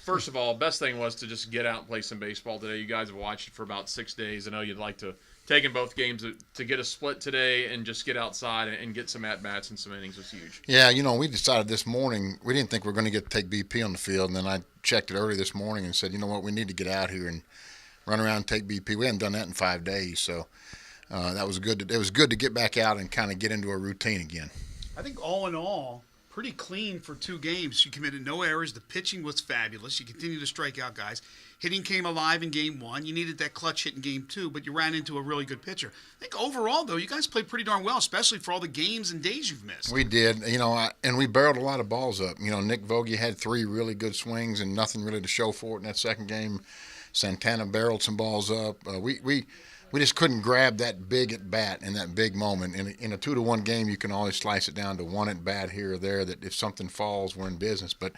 first of all, best thing was to just get out and play some baseball today. You guys have watched it for about 6 days. I know you'd like to take in both games to get a split today and just get outside and get some at-bats and some innings was huge. Yeah, we decided this morning, we didn't think we were going to get to take BP on the field, and then I checked it early this morning and said, you know what, we need to get out here and run around and take BP. We hadn't done that in 5 days, so that was good. It was good to get back out and kind of get into a routine again. I think all in all, pretty clean for 2 games. You committed no errors. The pitching was fabulous. You continued to strike out guys. Hitting came alive in Game 1. You needed that clutch hit in Game 2, but you ran into a really good pitcher. I think overall, though, you guys played pretty darn well, especially for all the games and days you've missed. We did, and we barreled a lot of balls up. Nick Vogie had 3 really good swings and nothing really to show for it in that second game. Santana barreled some balls up. We just couldn't grab that big at bat in that big moment. In a 2-1 game, you can always slice it down to 1 at bat here or there. That if something falls, we're in business. But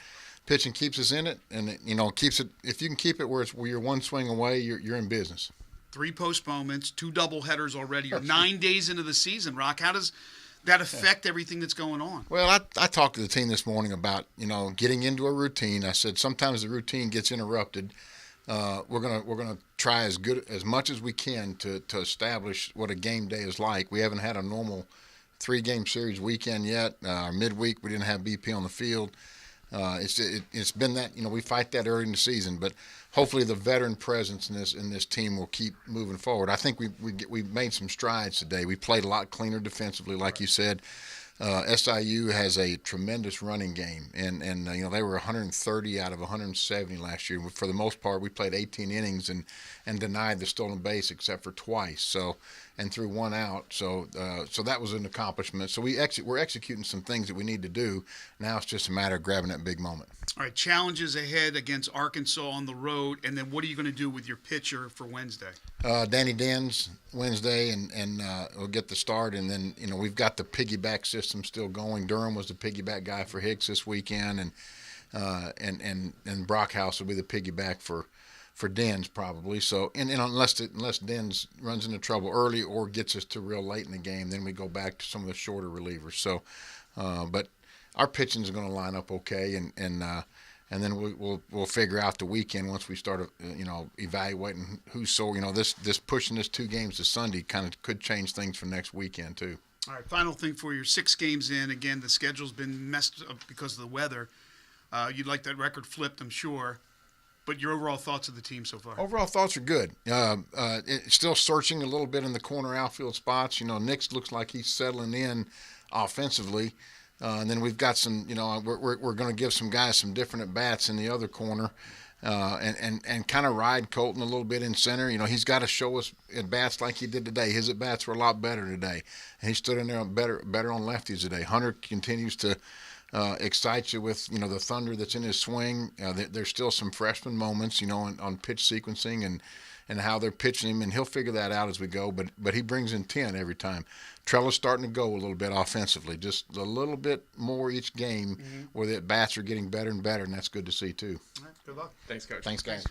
pitching keeps us in it, and it keeps it. If you can keep it where you're 1 swing away, you're in business. 3 postponements, 2 doubleheaders already. You're 9 days into the season, Rock. How does that affect everything that's going on? Well, I talked to the team this morning about getting into a routine. I said sometimes the routine gets interrupted. We're gonna try as much as we can to establish what a game day is like. We haven't had a normal 3-game series weekend yet. Midweek we didn't have BP on the field. It's been that we fight that early in the season, but hopefully the veteran presence in this team will keep moving forward. I think we made some strides today. We played a lot cleaner defensively, like you said. SIU has a tremendous running game, and they were 130 out of 170 last year. For the most part, we played 18 innings and denied the stolen base except for twice. So, and threw 1 out. So that was an accomplishment. So we're executing some things that we need to do. Now it's just a matter of grabbing that big moment. All right, challenges ahead against Arkansas on the road, and then what are you going to do with your pitcher for Wednesday? Danny Dens Wednesday, and we'll get the start, and then we've got the piggyback system still going. Durham was the piggyback guy for Hicks this weekend, and Brockhouse will be the piggyback for Dens probably. So and unless Dens runs into trouble early or gets us to real late in the game, then we go back to some of the shorter relievers. So, but our pitching is going to line up okay, and then we'll figure out the weekend once we start evaluating who's so this pushing this 2 games to Sunday kind of could change things for next weekend too. All right, final thing for your 6 games in. Again, the schedule's been messed up because of the weather. You'd like that record flipped, I'm sure. But your overall thoughts of the team so far? Overall thoughts are good. It's still searching a little bit in the corner outfield spots. Nick looks like he's settling in offensively. And then we've got some, we're going to give some guys some different at-bats in the other corner and kind of ride Colton a little bit in center. He's got to show us at-bats like he did today. His at-bats were a lot better today. And he stood in there better on lefties today. Hunter continues to excite you with, the thunder that's in his swing. There's still some freshman moments, on pitch sequencing and how they're pitching him, and he'll figure that out as we go. But he brings in 10 every time. Trella's starting to go a little bit offensively, just a little bit more each game, where the at-bats are getting better and better, and that's good to see too. All right, good luck. Thanks, Coach. Thanks, guys.